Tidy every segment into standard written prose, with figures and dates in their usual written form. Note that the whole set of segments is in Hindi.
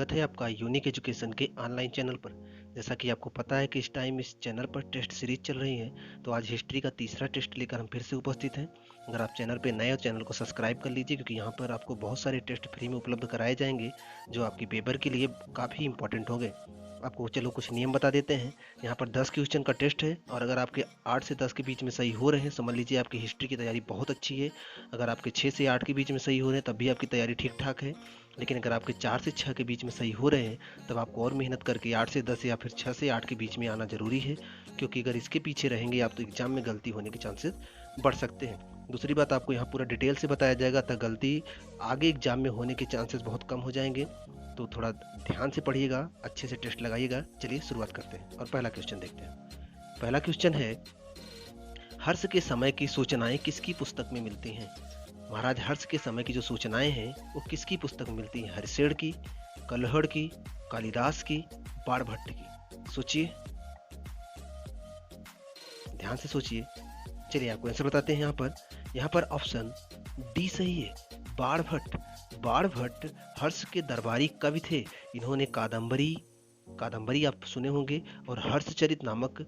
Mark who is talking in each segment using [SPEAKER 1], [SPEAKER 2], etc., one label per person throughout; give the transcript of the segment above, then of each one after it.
[SPEAKER 1] स्वागत है आपका यूनिक एजुकेशन के ऑनलाइन चैनल पर। जैसा कि आपको पता है कि इस टाइम इस चैनल पर टेस्ट सीरीज चल रही है, तो आज हिस्ट्री का तीसरा टेस्ट लेकर हम फिर से उपस्थित हैं। अगर आप चैनल पे नए हो, चैनल को सब्सक्राइब कर लीजिए, क्योंकि यहाँ पर आपको बहुत सारे टेस्ट फ्री में उपलब्ध कराए जाएंगे जो आपकी पेपर के लिए काफ़ी इंपॉर्टेंट होंगे। आपको चलो कुछ नियम बता देते हैं। यहाँ पर 10 क्वेश्चन का टेस्ट है, और अगर आपके 8 से 10 के बीच में सही हो रहे हैं, समझ लीजिए आपकी हिस्ट्री की तैयारी बहुत अच्छी है। अगर आपके 6 से 8 के बीच में सही हो रहे हैं, तब भी आपकी तैयारी ठीक ठाक है। लेकिन अगर आपके 4 से 6 के बीच में सही हो रहे हैं, तब आपको और मेहनत करके 8 से 10 या फिर 6 से 8 के बीच में आना ज़रूरी है, क्योंकि अगर इसके पीछे रहेंगे आप तो एग्ज़ाम में गलती होने के चांसेस बढ़ सकते हैं। दूसरी बात, आपको यहाँ पूरा डिटेल से बताया जाएगा, तब गलती आगे एग्जाम में होने के चांसेस बहुत कम हो जाएंगे। तो थोड़ा ध्यान से पढ़िएगा, अच्छे से टेस्ट लगाइएगा। चलिए शुरुआत करते हैं और पहला क्वेश्चन देखते हैं। पहला क्वेश्चन है, हर्ष के समय की सूचनाएं किसकी पुस्तक में मिलती हैं? महाराज हर्ष के समय की जो सूचनाएं हैं वो किसकी पुस्तक में मिलती हैं? हरिशेण की, कलहड़ की, कालिदास की, बाणभट्ट की? सोचिए, ध्यान से सोचिए। चलिए आपको आंसर बताते हैं। यहाँ पर ऑप्शन डी सही है, बाणभट्ट। बाणभट्ट हर्ष के दरबारी कवि थे। इन्होंने कादंबरी आप सुने होंगे और हर्षचरित नामक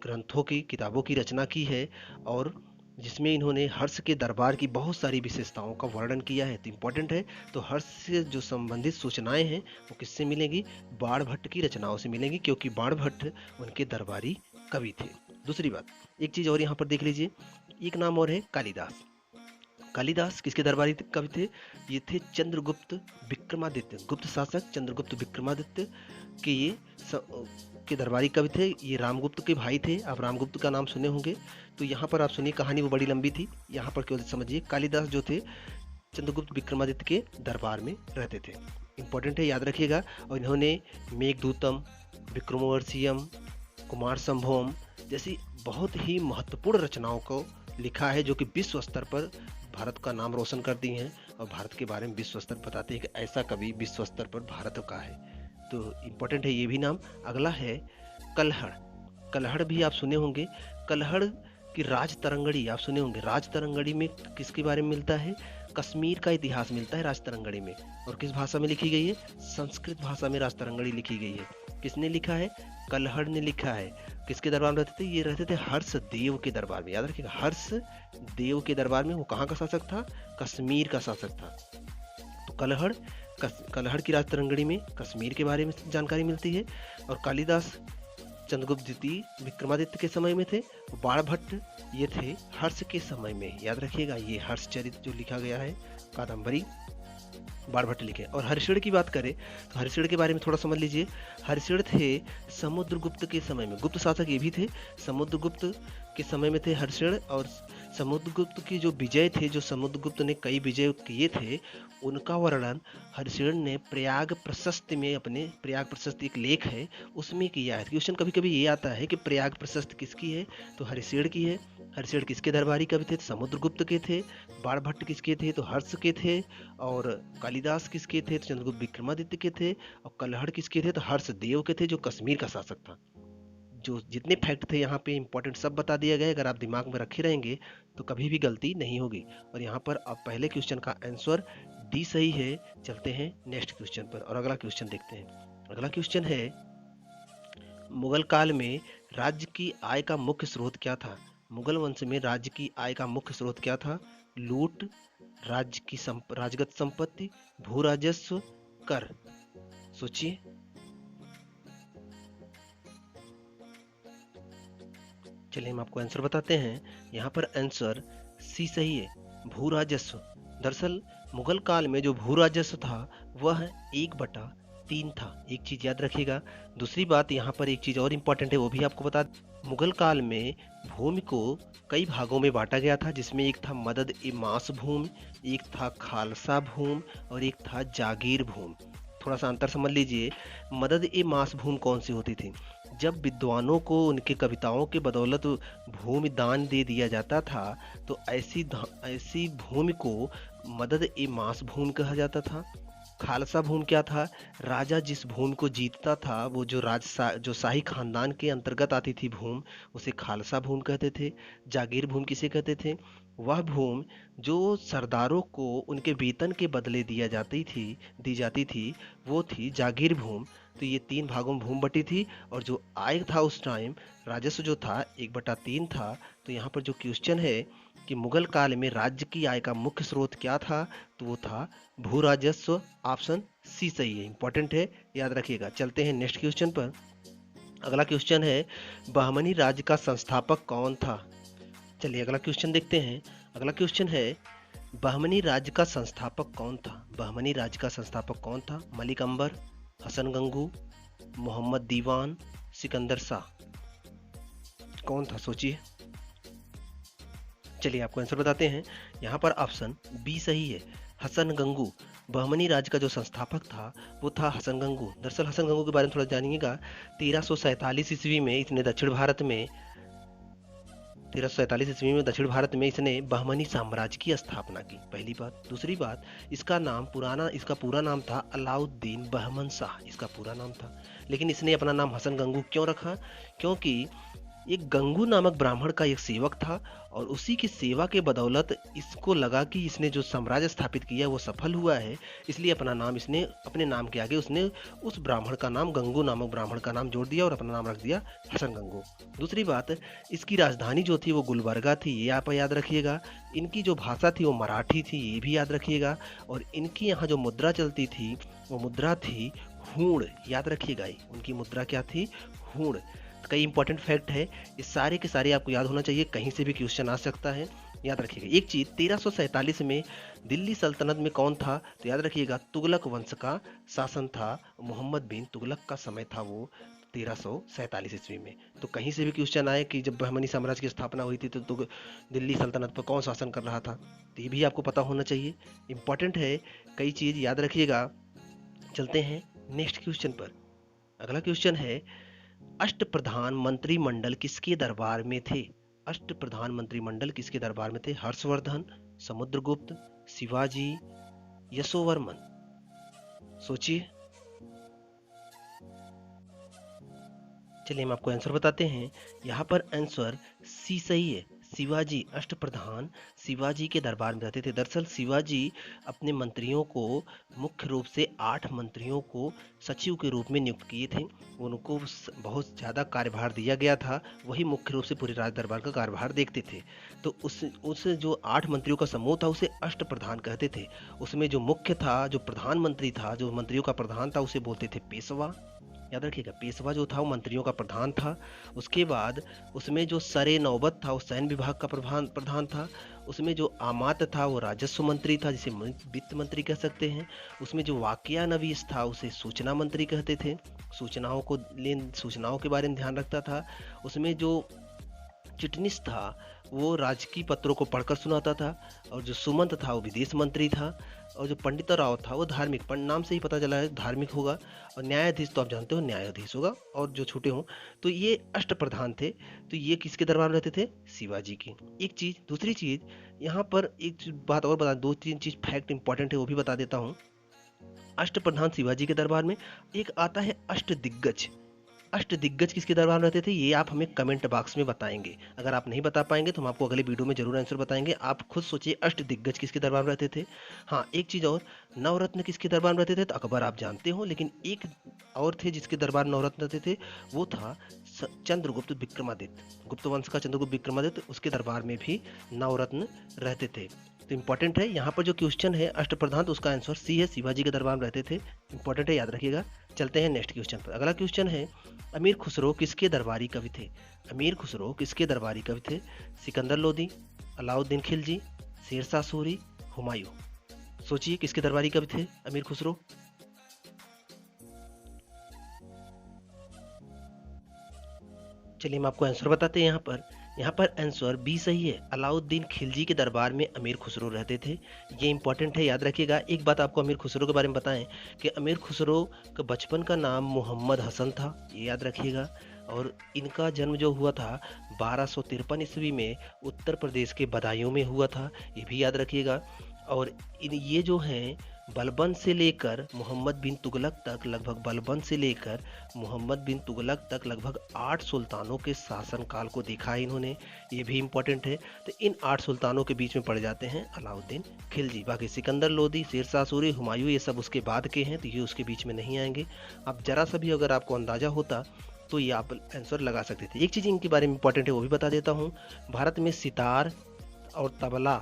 [SPEAKER 1] ग्रंथों की किताबों की रचना की है, और जिसमें इन्होंने हर्ष के दरबार की बहुत सारी विशेषताओं का वर्णन किया है। तो इम्पोर्टेंट है। तो हर्ष से जो संबंधित सूचनाएं हैं वो किससे मिलेंगी? बाणभट्ट की रचनाओं से मिलेंगी, क्योंकि बाणभट्ट उनके दरबारी कवि थे। दूसरी बात, एक चीज और यहाँ पर देख लीजिए, एक नाम और है कालिदास। कालिदास किसके दरबारी कवि थे? ये थे चंद्रगुप्त विक्रमादित्य, गुप्त शासक चंद्रगुप्त विक्रमादित्य के ये के दरबारी कवि थे। ये रामगुप्त के भाई थे, आप रामगुप्त का नाम सुने होंगे। तो यहाँ पर आप सुनिए, कहानी वो बड़ी लंबी थी, यहाँ पर केवल समझिए। कालिदास जो थे चंद्रगुप्त विक्रमादित्य के दरबार में रहते थे। इंपॉर्टेंट है, याद रखिएगा। और इन्होंने मेघदूतम, विक्रमोर्वशीयम, कुमार संभवम जैसी बहुत ही महत्वपूर्ण रचनाओं को लिखा है, जो कि विश्व स्तर पर भारत का नाम रोशन करती हैं और भारत के बारे में विश्व स्तर बताते हैं कि ऐसा कवि विश्व स्तर पर भारत का है। तो इम्पोर्टेंट है ये भी नाम। अगला है कलहड़। कलहड़ भी आप सुने होंगे। कलहड़ की राज तरंगड़ी आप सुने होंगे। राज तरंगड़ी में किसके बारे में मिलता है? कश्मीर का इतिहास मिलता है राज तरंगड़ी में। और किस भाषा में लिखी गई है? संस्कृत भाषा में राज तरंगड़ी लिखी गई है। किसने लिखा है? कलहड़ ने लिखा है। किसके दरबार में रहते थे? ये रहते थे हर्ष देव के दरबार में। याद रखिएगा, हर्ष देव के दरबार में। वो कहाँ का शासक था? कश्मीर का शासक था। तो कलहड़ की राज तरंगड़ी में कश्मीर के बारे में जानकारी मिलती है। और कालिदास चंद्रगुप्त द्वितीय विक्रमादित्य के समय में थे। बाणभट्ट ये थे हर्ष के समय में। याद रखिएगा, ये हर्षचरित जो लिखा गया है कादंबरी बाणभट्ट लिखे। और हरिशेण की बात करें तो हरिशेण के बारे में थोड़ा समझ लीजिए। हरिशेण थे समुद्रगुप्त के समय में, गुप्त शासक ये भी थे, समुद्रगुप्त के समय में थे हरिशेण। और समुद्रगुप्त की जो विजय थे, जो समुद्रगुप्त ने कई विजय किए थे, उनका वर्णन हरिशेण ने प्रयाग प्रशस्त में, अपने प्रयाग प्रशस्त एक लेख है उसमें किया है। क्वेश्चन कभी कभी ये आता है कि प्रयाग प्रशस्त किसकी है? तो हरिशेण की है। हरिशेण किसके दरबारी कवि थे? समुद्रगुप्त के थे। बाणभट्ट किसके थे? तो हर्ष के थे। और कालिदास किसके थे? तो चंद्रगुप्त विक्रमादित्य के थे। और कलहड़ किसके थे? तो हर्ष देव के थे, जो कश्मीर का शासक था। जो जितने फैक्ट थे यहाँ पे इंपॉर्टेंट सब बता दिया गया। अगर आप दिमाग में रखे रहेंगे तो कभी भी गलती नहीं होगी। और यहाँ पर अब पहले क्वेश्चन का आंसर डी सही है। चलते हैं नेक्स्ट क्वेश्चन पर और अगला क्वेश्चन देखते हैं। अगला क्वेश्चन है, मुगल काल में राज्य की आय का मुख्य स्रोत क्या था? मुगल वंश में राज्य की आय का मुख्य स्रोत क्या था? लूट, राजगत संपत्ति, भू राजस्व, कर? सोचिए। चलिए हम आपको आंसर बताते हैं। यहाँ पर आंसर सी सही है, भू राजस्व। दरअसल मुगल काल में जो भू राजस्व था वह 1/3 था। एक चीज याद रखिएगा। दूसरी बात, यहाँ पर एक चीज और इम्पोर्टेंट है, वो भी आपको बता। मुगल काल में भूमि को कई भागों में बांटा गया था, जिसमें एक था मदद ए मास भूमि, एक था खालसा भूमि और एक था जागीर भूमि। थोड़ा सा अंतर समझ लीजिए। मदद ए मास भूमि कौन सी होती थी? जब विद्वानों को उनके कविताओं के बदौलत भूमि दान दे दिया जाता था, तो ऐसी भूमि को मदद ए मास भूमि कहा जाता था। खालसा भूमि क्या था? राजा जिस भूमि को जीतता था, वो जो शाही खानदान के अंतर्गत आती थी भूमि, उसे खालसा भूमि कहते थे। जागीर भूमि किसे कहते थे? वह भूमि जो सरदारों को उनके वेतन के बदले दी जाती थी, वो थी जागीर भूमि। तो ये 3 भागों में भूमि बटी थी और जो आय था उस टाइम, राजस्व जो था 1/3 था। तो यहाँ पर जो क्वेश्चन है कि मुगल काल में राज्य की आय का मुख्य स्रोत क्या था, तो वो था भू राजस्व। ऑप्शन सी सही है, इंपॉर्टेंट है, याद रखिएगा। चलते हैं नेक्स्ट क्वेश्चन पर। अगला क्वेश्चन है, बहमनी राज्य का संस्थापक कौन था? चलिए अगला क्वेश्चन देखते हैं। अगला क्वेश्चन है, बहमनी राज्य का संस्थापक कौन था? बहमनी राज्य का संस्थापक कौन था? मलिक अंबर, हसन गंगू, मोहम्मद दीवान, सिकंदर शाह। कौन था, सोचिए। चलिए आपको आंसर बताते हैं। यहाँ पर ऑप्शन बी सही है, हसन गंगू। बहमनी राज्य का जो संस्थापक था वो था हसन गंगू। दरअसल हसन गंगू के बारे में थोड़ा जानिएगा। 1347 ईस्वी में इसने दक्षिण भारत में 1347 ईस्वी में दक्षिण भारत में इसने बहमनी साम्राज्य की स्थापना की, पहली बात। दूसरी बात, इसका पूरा नाम था अलाउद्दीन बहमन शाह, इसका पूरा नाम था। लेकिन इसने अपना नाम हसन गंगू क्यों रखा? क्योंकि एक गंगू नामक ब्राह्मण का एक सेवक था और उसी की सेवा के बदौलत इसको लगा कि इसने जो साम्राज्य स्थापित किया वो सफल हुआ है, इसलिए अपने नाम के आगे उसने उस ब्राह्मण का नाम, गंगू नामक ब्राह्मण का नाम जोड़ दिया और अपना नाम रख दिया हसन गंगू। दूसरी बात, इसकी राजधानी जो थी वो गुलबर्गा थी, ये आप याद रखिएगा। इनकी जो भाषा थी वो मराठी थी, ये भी याद रखिएगा। और इनकी यहाँ जो मुद्रा चलती थी वो मुद्रा थी हूण, याद रखिएगा। उनकी मुद्रा क्या थी? हूण। कई इंपॉर्टेंट फैक्ट है, ये सारे के सारे आपको याद होना चाहिए, कहीं से भी क्वेश्चन आ सकता है, याद रखिएगा। एक चीज, 1347 में दिल्ली सल्तनत में कौन था? तो याद रखिएगा, तुगलक वंश का शासन था। मोहम्मद बिन तुगलक का समय था वो 1347 ईस्वी में। तो कहीं से भी क्वेश्चन आए कि जब बहमनी साम्राज्य की स्थापना हुई थी तो दिल्ली सल्तनत पर कौन शासन कर रहा था, तो ये भी आपको पता होना चाहिए, इंपॉर्टेंट है, कई चीज याद रखिएगा। चलते हैं नेक्स्ट क्वेश्चन पर। अगला क्वेश्चन है, अष्टप्रधान मंत्रिमंडल किसके दरबार में थे? अष्टप्रधान मंत्रिमंडल किसके दरबार में थे? हर्षवर्धन, समुद्रगुप्त, शिवाजी, यशोवर्मन। सोचिए। चलिए हम आपको आंसर बताते हैं। यहाँ पर आंसर सी सही है, शिवाजी। अष्टप्रधान शिवाजी के दरबार में रहते थे। दरअसल शिवाजी अपने मंत्रियों को, मुख्य रूप से 8 मंत्रियों को सचिव के रूप में नियुक्त किए थे। उनको बहुत ज़्यादा कार्यभार दिया गया था, वही मुख्य रूप से पूरे राज दरबार का कार्यभार देखते थे। तो उस जो 8 मंत्रियों का समूह था उसे अष्टप्रधान कहते थे। उसमें जो मुख्य था, जो प्रधानमंत्री था, जो मंत्रियों का प्रधान था, उसे बोलते थे पेशवा, याद रखिएगा। पेशवा जो था वो मंत्रियों का प्रधान था। उसके बाद उसमें जो सरे नौबत था वो सैन्य विभाग का प्रधान था। उसमें जो आमात था वो राजस्व मंत्री था, जिसे वित्त मंत्री कह सकते हैं। उसमें जो वाकया नवीस था उसे सूचना मंत्री कहते थे, सूचनाओं के बारे में ध्यान रखता था। उसमें जो चिटनिस था वो राजकीय पत्रों को पढ़कर सुनाता था। और जो सुमंत था वो विदेश मंत्री था। और जो पंडित राव था वो धार्मिक, नाम से ही पता चला है धार्मिक होगा। और न्यायाधीश तो आप जानते हो न्यायाधीश होगा, और जो छोटे हों। तो ये अष्टप्रधान थे। तो ये किसके दरबार में रहते थे? शिवाजी की। एक चीज। दूसरी चीज, यहाँ पर एक बात और बता, 2-3 चीज फैक्ट इंपॉर्टेंट है वो भी बता देता हूँ। अष्टप्रधान शिवाजी के दरबार में एक आता है अष्टदिग्गज। अष्टदिग्गज किसके दरबार में रहते थे, ये आप हमें कमेंट बॉक्स में बताएंगे। अगर आप नहीं बता पाएंगे तो हम आपको अगले वीडियो में जरूर आंसर बताएंगे। आप खुद सोचिए अष्टदिग्गज किसके दरबार में रहते थे। हाँ, एक चीज और, नवरत्न किसके दरबार में रहते थे? तो अकबर आप जानते हो, लेकिन एक और थे जिसके दरबार नवरत्न रहते थे, वो था चंद्रगुप्त विक्रमादित्य। गुप्त वंश का चंद्रगुप्त विक्रमादित्य, उसके दरबार में भी नवरत्न रहते थे। तो इंपॉर्टेंट है, यहाँ पर जो क्वेश्चन है अष्टप्रधान, तो उसका आंसर सी है, शिवाजी के दरबार में रहते थे। इंपॉर्टेंट है, याद रखिएगा। चलते हैं नेक्स्ट क्वेश्चन पर। अगला क्वेश्चन है, अमीर खुसरो किसके दरबारी कवि थे? अमीर खुसरो किसके दरबारी कवि थे? सिकंदर लोदी, अलाउद्दीन खिलजी, शेरशाह सूरी, हुमायूं। सोचिए किसके दरबारी कवि थे अमीर खुसरो? चलिए हम आपको आंसर बताते हैं। यहाँ पर आंसर बी सही है, अलाउद्दीन खिलजी के दरबार में अमीर खुसरो रहते थे। ये इंपॉर्टेंट है, याद रखिएगा। एक बात आपको अमीर खुसरो के बारे में बताएं कि अमीर खुसरो का बचपन का नाम मोहम्मद हसन था, ये याद रखिएगा। और इनका जन्म जो हुआ था 1253 ईस्वी में उत्तर प्रदेश के बदायूं में हुआ था, ये भी याद रखिएगा। और ये जो हैं बलबन से लेकर मोहम्मद बिन तुगलक तक लगभग बलबन से लेकर मोहम्मद बिन तुगलक तक लगभग 8 सुल्तानों के शासनकाल को देखा है इन्होंने, ये भी इम्पोर्टेंट है। तो इन 8 सुल्तानों के बीच में पड़ जाते हैं अलाउद्दीन खिलजी। बाकी सिकंदर लोदी, शेरशाह सूरी, हुमायूं ये सब उसके बाद के हैं, तो ये उसके बीच में नहीं आएंगे। अब जरा सा भी अगर आपको अंदाजा होता तो ये आप आंसर लगा सकते थे। एक चीज़ इनके बारे में इंपॉर्टेंट है वो भी बता देता हूँ। भारत में और तबला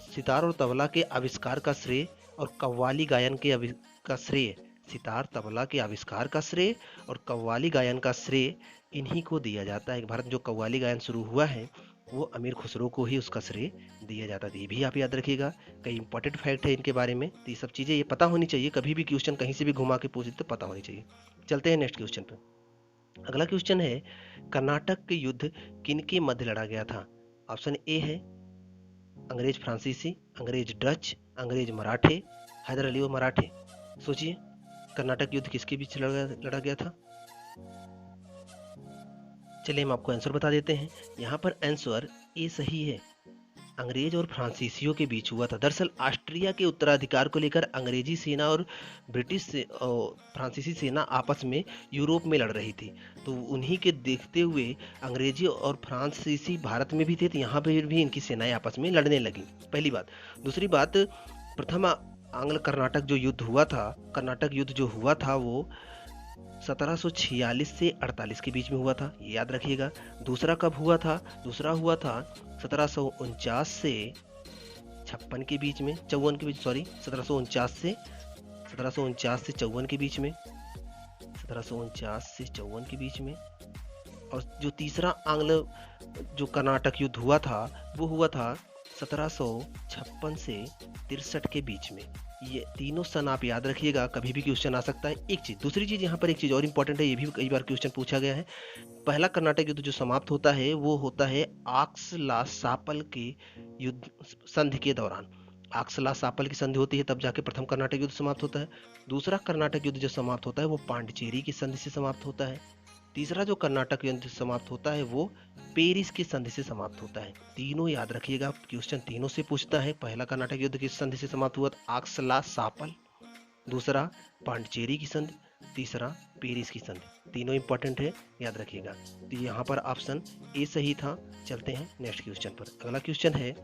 [SPEAKER 1] सितार और तबला के आविष्कार का श्रेय और कव्वाली गायन का श्रेय, सितार तबला के आविष्कार का श्रेय और कव्वाली गायन का श्रेय इन्हीं को दिया जाता है। भारत में जो कव्वाली गायन शुरू हुआ है वो अमीर खुसरो को ही उसका श्रेय दिया जाता है। ये भी आप याद रखिएगा, कई इंपॉर्टेंट फैक्ट है इनके बारे में, तो ये सब चीज़ें ये पता होनी चाहिए। कभी भी क्वेश्चन कहीं से भी घुमा के पूछे तो पता होनी चाहिए। चलते हैं नेक्स्ट क्वेश्चन पे। अगला क्वेश्चन है, कर्नाटक के युद्ध किन के मध्य लड़ा गया था? ऑप्शन ए है अंग्रेज फ्रांसीसी, अंग्रेज डच, अंग्रेज मराठे, हैदर अली और मराठे। सोचिए कर्नाटक युद्ध किसके बीच लड़ा गया था? चलिए हम आपको आंसर बता देते हैं। यहाँ पर आंसर ए सही है, अंग्रेज और फ्रांसीसियों के बीच हुआ था। दरअसल ऑस्ट्रिया के उत्तराधिकार को लेकर अंग्रेजी सेना और फ्रांसीसी सेना आपस में यूरोप में लड़ रही थी, तो उन्हीं के देखते हुए अंग्रेजी और फ्रांसीसी भारत में भी थे, तो यहाँ पर भी इनकी सेनाएं आपस में लड़ने लगी, पहली बात। दूसरी बात, प्रथम आंग्ल कर्नाटक जो युद्ध हुआ था, कर्नाटक युद्ध जो हुआ था वो 1746 से 48 के बीच में हुआ था, ये याद रखिएगा। दूसरा कब हुआ था? दूसरा हुआ था 1749 से 56 के बीच में, 54 के बीच, सॉरी 1749 से 54 के बीच में, 1749 से 54 के बीच में। और जो तीसरा आंग्ल जो कर्नाटक युद्ध हुआ था वो हुआ था 1756 से 63 के बीच में। ये तीनों सन आप याद रखिएगा, कभी भी क्वेश्चन आ सकता है। एक चीज, दूसरी चीज यहाँ पर एक चीज और इंपॉर्टेंट है, ये भी कई बार क्वेश्चन पूछा गया है। पहला कर्नाटक युद्ध जो समाप्त होता है वो होता है आक्सला सापल के युद्ध संधि के दौरान। आक्सला सापल की संधि होती है तब जाके प्रथम कर्नाटक युद्ध समाप्त होता है। दूसरा कर्नाटक युद्ध जो समाप्त होता है वो पांडिचेरी की संधि से समाप्त होता है। तीसरा जो कर्नाटक युद्ध समाप्त होता है वो पेरिस की संधि से समाप्त होता है। तीनों याद रखिएगा, क्वेश्चन तीनों से पूछता है। पहला कर्नाटक युद्ध किस संधि से समाप्त हुआ? आक्सला सापल, दूसरा पांडिचेरी की संधि, तीसरा पेरिस की संधि। तीनों इंपॉर्टेंट है, याद रखिएगा। तो यहाँ पर ऑप्शन ए सही था। चलते हैं नेक्स्ट क्वेश्चन पर। अगला क्वेश्चन है,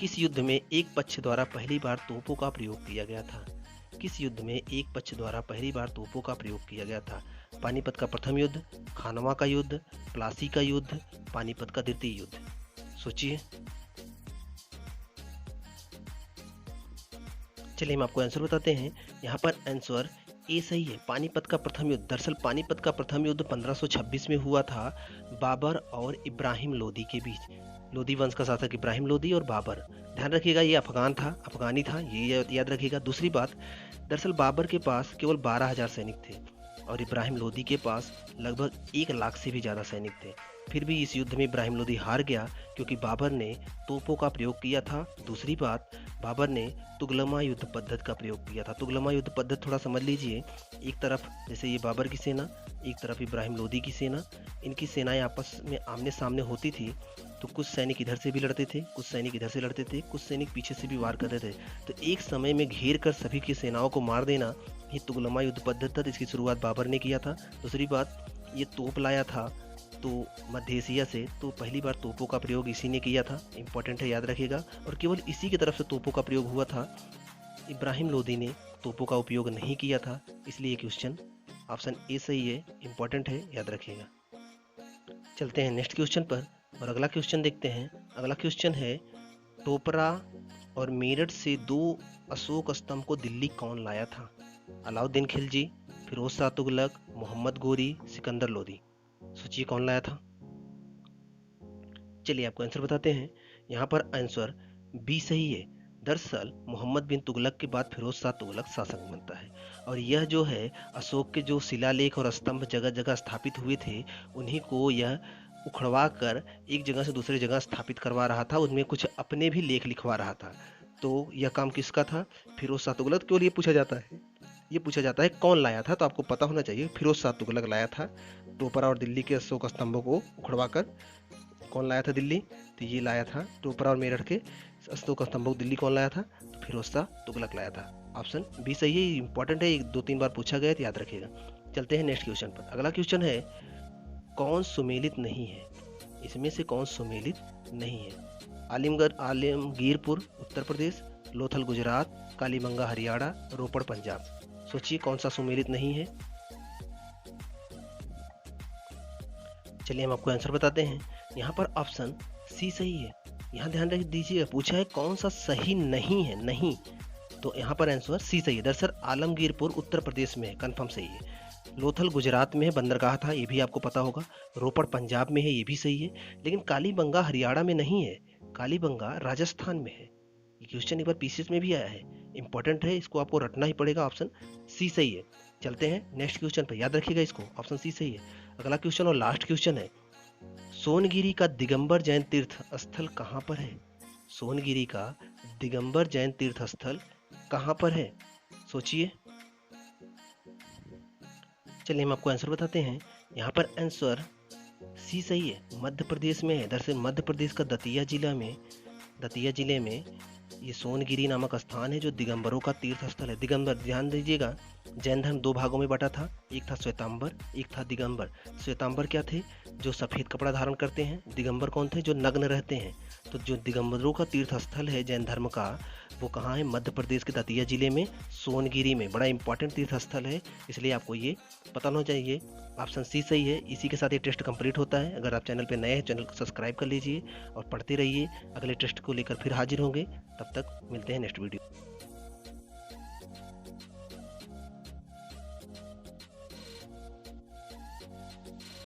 [SPEAKER 1] किस युद्ध में एक पक्ष द्वारा पहली बार तोपों का प्रयोग किया गया था? किस युद्ध में एक पक्ष द्वारा पहली बार तोपों का प्रयोग किया गया था? पानीपत का प्रथम युद्ध, खानवा का युद्ध, प्लासी का युद्ध, पानीपत का द्वितीय युद्ध। सोचिए। चलिए हम आपको आंसर बताते हैं। यहाँ पर आंसर ए सही है, पानीपत का प्रथम युद्ध। दरअसल पानीपत का प्रथम युद्ध 1526 में हुआ था बाबर और इब्राहिम लोदी के बीच। लोदी वंश का शासक इब्राहिम लोदी और बाबर, ध्यान रखिएगा ये अफगानी था, ये याद रखिएगा। दूसरी बात, दरअसल बाबर के पास केवल 12,000 सैनिक थे और इब्राहिम लोदी के पास लगभग 1 लाख से भी ज़्यादा सैनिक थे। फिर भी इस युद्ध में इब्राहिम लोदी हार गया क्योंकि बाबर ने तोपों का प्रयोग किया था। दूसरी बात, बाबर ने तुगलमा युद्ध पद्धति का प्रयोग किया था। तुगलमा युद्ध पद्धति थोड़ा समझ लीजिए, एक तरफ जैसे ये बाबर की सेना, एक तरफ इब्राहिम लोदी की सेना, इनकी सेनाएं आपस में आमने सामने होती थी, तो कुछ सैनिक इधर से भी लड़ते थे, कुछ सैनिक इधर से लड़ते थे, कुछ सैनिक पीछे से भी वार करते थे। तो एक समय में घेर कर सभी की सेनाओं को मार देना, ये तुगलमा युद्ध पद्धति था। इसकी शुरुआत बाबर ने किया था। दूसरी बात, ये तोप लाया था तो मध्य एशिया से, तो पहली बार तोपों का प्रयोग इसी ने किया था, इंपॉर्टेंट है, याद रखिएगा। और केवल इसी की तरफ से तोपों का प्रयोग हुआ था, इब्राहिम लोदी ने तोपों का उपयोग नहीं किया था। इसलिए क्वेश्चन ऑप्शन ए सही है, इंपॉर्टेंट है, याद रखिएगा। चलते हैं नेक्स्ट क्वेश्चन पर और अगला क्वेश्चन देखते हैं। अगला क्वेश्चन है, टोपरा और मेरठ से 2 अशोक स्तंभ को दिल्ली कौन लाया था? अलाउद्दीन खिलजी, फिरोज शाह तुगलक, मोहम्मद गोरी, सिकंदर लोदी। सोचिए कौन लाया था। चलिए आपको आंसर बताते हैं। यहाँ पर आंसर बी सही है। दरअसल मोहम्मद बिन तुगलक के बाद फिरोज शाह तुगलक शासक बनता है और यह जो है अशोक के जो शिलालेख और स्तंभ जगह जगह स्थापित हुए थे, उन्हीं को यह उखड़वा कर एक जगह से दूसरी जगह स्थापित करवा रहा था। उनमें कुछ अपने भी लेख लिखवा रहा था। तो यह काम किसका था? फिरोज शाह तुगलक। केवल ये पूछा जाता है कौन लाया था, तो आपको पता होना चाहिए फिरोज शाह तुगलक लाया था। टोपरा और दिल्ली के अशोक स्तंभों को उखड़वा कर कौन लाया था दिल्ली? तो ये लाया था टोपरा और मेरठ के अशोक स्तंभक दिल्ली कौन लाया था? तो फिरोज शाह तुगलक लाया था। ऑप्शन बी सही है, इंपॉर्टेंट है, 2-3 बार पूछा गया तो याद रखिएगा। चलते हैं नेक्स्ट क्वेश्चन पर। अगला क्वेश्चन है, कौन सुमेलित नहीं है? इसमें से कौन सुमेलित नहीं है? आलमगीरपुर उत्तर प्रदेश, लोथल गुजरात, कालीबंगा हरियाणा, रोपड़ पंजाब। सोचिए कौन सा सुमेलित नहीं है। चलिए हम आपको आंसर बताते हैं। यहाँ पर ऑप्शन सी सही है। यहाँ ध्यान रख दीजिएगा, पूछा है कौन सा सही नहीं है, नहीं, तो यहाँ पर आंसर सी सही है। दरअसल आलमगीरपुर उत्तर प्रदेश में है, कन्फर्म सही है। लोथल गुजरात में है, बंदरगाह था, ये भी आपको पता होगा। रोपड़ पंजाब में है, ये भी सही है। लेकिन कालीबंगा हरियाणा में नहीं है, कालीबंगा राजस्थान में है। ये क्वेश्चन एक बार पीसीएस में भी आया है, इंपॉर्टेंट है, इसको आपको रटना ही पड़ेगा। ऑप्शन सी सही है। चलते हैं नेक्स्ट क्वेश्चन पर, याद रखिएगा इसको, ऑप्शन सी सही है। अगला क्वेश्चन और लास्ट क्वेश्चन है, सोनगिरी का दिगंबर जैन तीर्थ स्थल कहाँ पर है? सोनगिरी का दिगंबर जैन तीर्थ स्थल कहाँ पर है? सोचिए। चलिए हम आपको आंसर बताते हैं। यहाँ पर आंसर सी सही है, मध्य प्रदेश में है। दरअसल मध्य प्रदेश का दतिया जिले में ये सोनगिरी नामक स्थान है, जो दिगंबरों का तीर्थ स्थल है। दिगंबर, ध्यान दीजिएगा, जैन धर्म 2 भागों में बटा था, एक था श्वेतांबर, एक था दिगंबर। श्वेतांबर क्या थे? जो सफ़ेद कपड़ा धारण करते हैं। दिगंबर कौन थे? जो नग्न रहते हैं। तो जो दिगंबरों का तीर्थ स्थल है जैन धर्म का, वो कहाँ है? मध्य प्रदेश के दतिया जिले में, सोनगिरी में। बड़ा इंपॉर्टेंट तीर्थ स्थल है, इसलिए आपको ये पता होना चाहिए। ऑप्शन सी सही है। इसी के साथ ये टेस्ट कंप्लीट होता है। अगर आप चैनल पर नए हैं, चैनल को सब्सक्राइब कर लीजिए और पढ़ते रहिए। अगले टेस्ट को लेकर फिर हाजिर होंगे, तब तक मिलते हैं नेक्स्ट वीडियो।